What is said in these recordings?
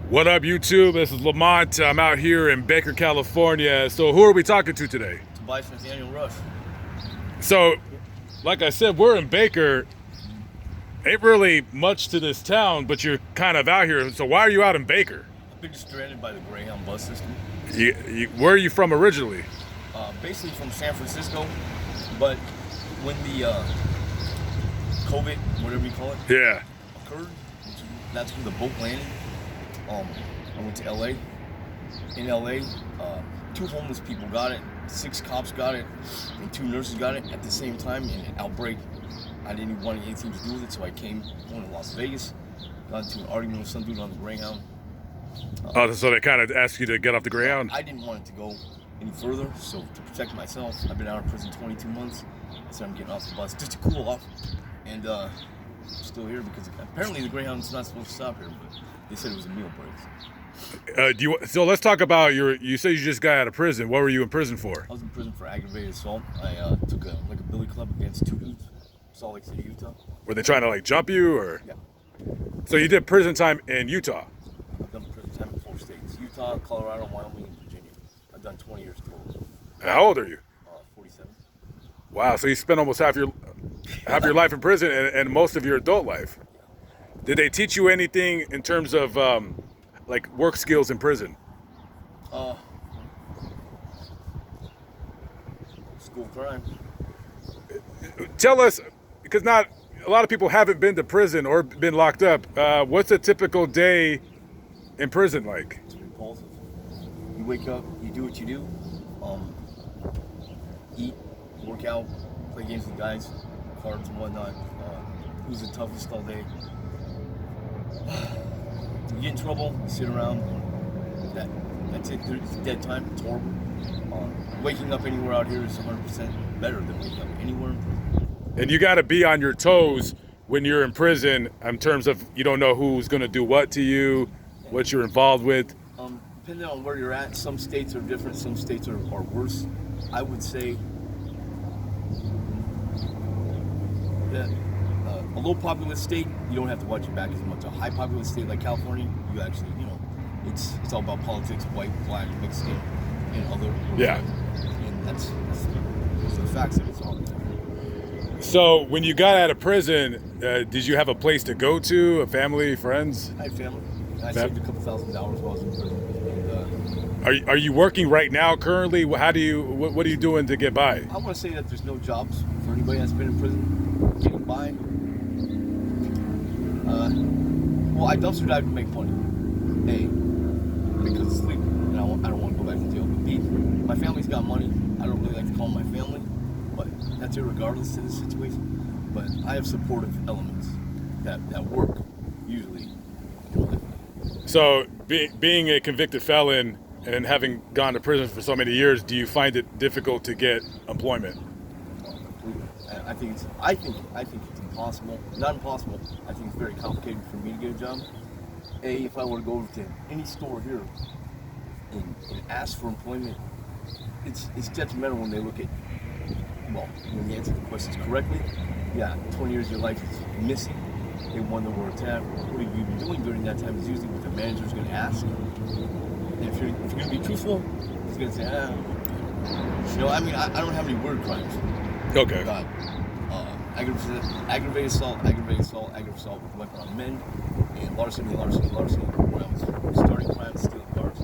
What up, YouTube? This is Lamont. I'm out here in Baker, California. So who are we talking to today? Tobias from Annual Rush. So, like I said, we're in Baker. Ain't really much to this town, but you're kind of out here. So why are you out in Baker? I've been stranded by the Greyhound bus system. Where are you from originally? Basically from San Francisco, but when the COVID, whatever you call it, Yeah. occurred, that's when the boat landed. I went to LA. In LA, 2 homeless people got it, 6 cops got it, and 2 nurses got it at the same time in an outbreak. I didn't even want anything to do with it, so I came going to Las Vegas, got into an argument with some dude on the Greyhound. So they kind of asked you to get off the Greyhound? I didn't want it to go any further, so to protect myself, I've been out of prison 22 months, so I'm getting off the bus just to cool off, and I'm still here because apparently the Greyhound's not supposed to stop here, but they said it was a meal break. So let's talk about you say you just got out of prison. What were you in prison for? I was in prison for aggravated assault. I took a billy club against 2 dudes, Salt Lake City, Utah. Were they trying to like jump you or? Yeah. So you did prison time in Utah? I've done prison time in 4 states: Utah, Colorado, Wyoming, and Virginia. I've done 20 years total. How old are you? 47. Wow, so you spent almost half your life in prison and most of your adult life. Did they teach you anything in terms of like work skills in prison? School crime. Tell us, because not a lot of people haven't been to prison or been locked up. What's a typical day in prison like? It's repulsive. You wake up, you do what you do, eat, work out, play games with guys, cards and whatnot. Who's the toughest all day? You get in trouble, you sit around. That's it. It's dead time. It's horrible. Waking up anywhere out here is 100% better than waking up anywhere in prison. And you got to be on your toes when you're in prison in terms of you don't know who's going to do what to you, what you're involved with. Depending on where you're at, some states are different, some states are worse. I would say that a low populous state, you don't have to watch your back as much. A high populous state like California, you actually, it's all about politics, white, black, Mexican, and other. Yeah. And that's the facts of it all. So when you got out of prison, did you have a place to go to, a family, friends? I had family. I saved a couple $1,000s while I was in prison. And, Are you working right now currently? What are you doing to get by? I want to say that there's no jobs for anybody that's been in prison getting by. Well, I dumpster dive to make money. A, because of sleep, and I don't want to go back to jail. B, my family's got money. I don't really like to call them my family, but that's irregardless of the situation. But I have supportive elements that work usually. So being a convicted felon and having gone to prison for so many years, do you find it difficult to get employment? I think it's impossible. Not impossible. I think it's very complicated for me to get a job. If I were to go over to any store here and ask for employment, it's detrimental when they look at, well, when you answer the questions correctly, yeah, 20 years of your life is missing. They wonder where it's at. What have you been doing during that time is usually what the manager's going to ask. And if you're going to be truthful, he's going to say, I don't have any word crimes. Okay. God. Aggravated assault with a weapon on men, and larceny. When I was starting crimes, stealing cars.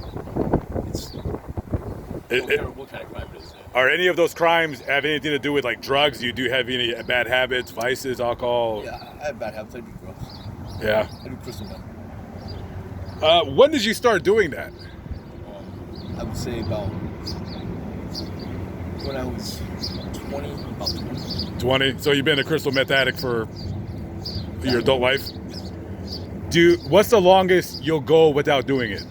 What kind of crime it is. Are any of those crimes have anything to do with like drugs? Do you have any bad habits, vices, alcohol? Yeah, I have bad habits. I do drugs. Yeah. I do crystal meth. When did you start doing that? I would say about when I was 20. 20. So you've been a crystal meth addict for your adult life? What's the longest you'll go without doing it?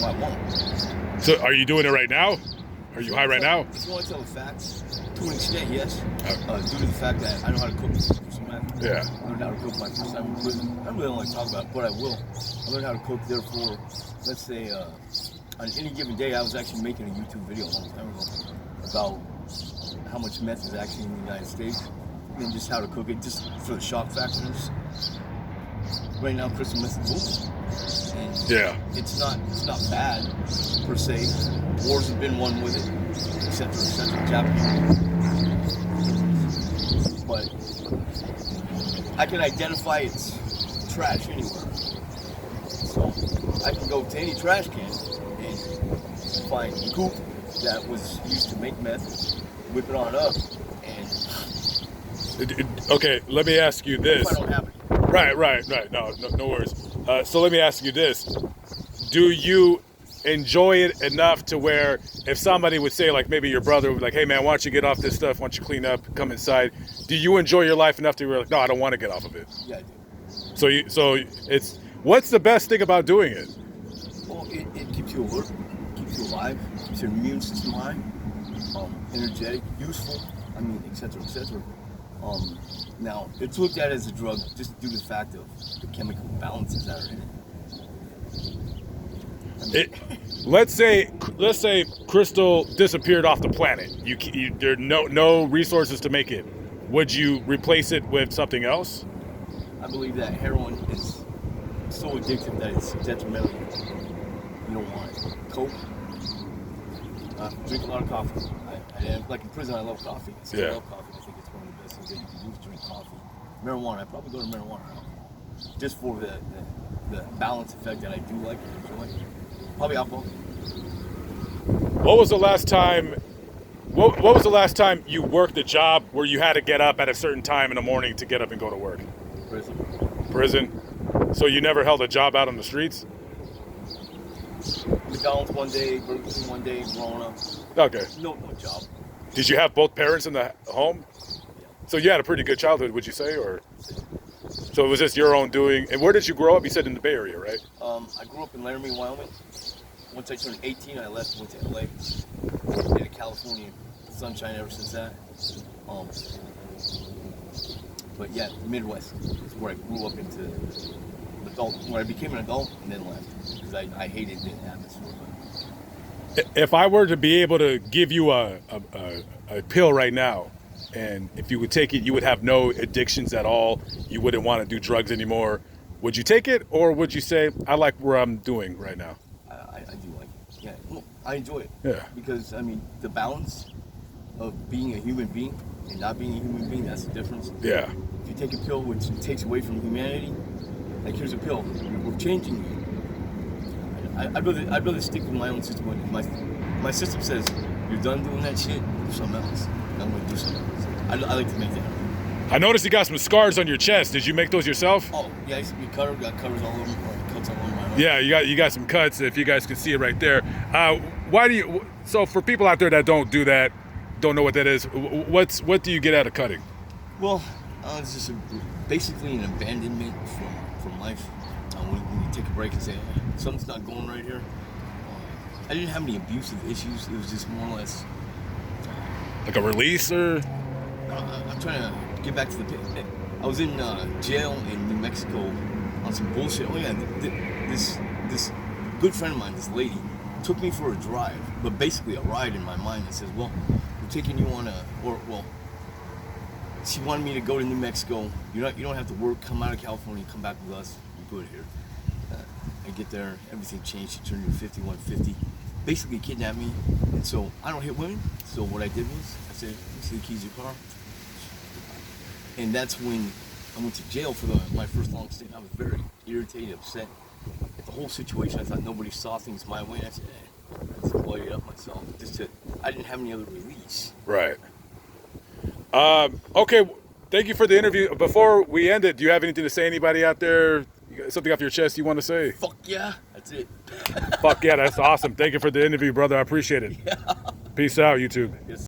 Well, I won't. So are you doing it right now? Are you high right now? If you want to tell the facts, to an extent, yes. Due to the fact that I know how to cook crystal meth. Yeah. I learned how to cook my first time in prison. I really don't like to talk about it, but I will. I learned how to cook, therefore, let's say, on any given day, I was actually making a YouTube video a long time ago about how much meth is actually in the United States, and just how to cook it, just for the shock factor. right now crystal meth is booming. And Yeah. it's not bad per se. Wars have been won with it, etc. Japanese. But I can identify its trash anywhere. So I can go to any trash can and find goop that was used to make meth, whip it on up, and Okay, let me ask you this. if I don't have it. Right. No worries. So let me ask you this. Do you enjoy it enough to where if somebody would say, like maybe your brother would be like, hey man, why don't you get off this stuff? Why don't you clean up, come inside? Do you enjoy your life enough to where like, no, I don't want to get off of it? Yeah, I do. So it's, what's the best thing about doing it? Well, it keeps you alert, keeps you alive, keeps your immune system high, energetic, useful, etc. Now, it's looked at as a drug just due to the fact of the chemical balances that are in it. Let's say crystal disappeared off the planet. There are no resources to make it. Would you replace it with something else? I believe that heroin is so addictive that it's detrimental. You don't want it. Coke. Drink a lot of coffee. Like in prison, I love coffee. I still love coffee. I think it's one of the best things that you can do is drink coffee. Marijuana. I probably go to marijuana now, just for the balance effect that I do like and enjoy. Probably alcohol. What was the last time? What was the last time you worked a job where you had to get up at a certain time in the morning to get up and go to work? Prison. So you never held a job out on the streets? McDonald's one day, Burger King one day, growing up. Okay. No job. Did you have both parents in the home? Yeah. So you had a pretty good childhood, would you say, or? So it was just your own doing. And where did you grow up? You said in the Bay Area, right? I grew up in Laramie, Wyoming. Once I turned 18, I left and went to LA. Been in California, sunshine ever since that. But yeah, the Midwest is where I grew up into adult, when I became an adult and then left because I hated the atmosphere. If I were to be able to give you a pill right now, and if you would take it, you would have no addictions at all. You wouldn't want to do drugs anymore. Would you take it, or would you say, I like where I'm doing right now? I do like it. Yeah, well, I enjoy it. Yeah. Because, the balance of being a human being and not being a human being, that's the difference. Yeah. If you take a pill which takes away from humanity, like here's a pill, we're changing you. I'd rather stick with my own system. My system says, you're done doing that shit, do something else. I'm going to do something else. I like to make that happen. I noticed you got some scars on your chest. Did you make those yourself? Oh, yeah, I used to be cutter, got cutters all over, cuts all over my arm. Yeah, you got some cuts. If you guys can see it right there. So for people out there that don't do that, don't know what that is, what do you get out of cutting? Well, it's just basically an abandonment from life. When you take a break and say, hey, something's not going right here. I didn't have any abusive issues. It was just more or less like a release, or? I'm trying to get back to the pit. I was in jail in New Mexico on some bullshit. Oh yeah, this good friend of mine, this lady, took me for a drive, but basically a ride in my mind, and says, well, we're taking you on she wanted me to go to New Mexico. You don't have to work, come out of California, come back with us. You're good here. I get there, everything changed. She turned me 5150. Basically kidnapped me. And so I don't hit women. So what I did was I said, "Let's see the keys to your car." And that's when I went to jail for my first long stint. I was very irritated, upset at the whole situation. I thought nobody saw things my way. And I said, let's blow it up myself. I didn't have any other release. Right. Okay. Thank you for the interview. Before we end it, do you have anything to say? Anybody out there? You got something off your chest you want to say? Fuck yeah. That's it. Fuck yeah. That's awesome. Thank you for the interview, brother. I appreciate it. Yeah. Peace out, YouTube. Yes.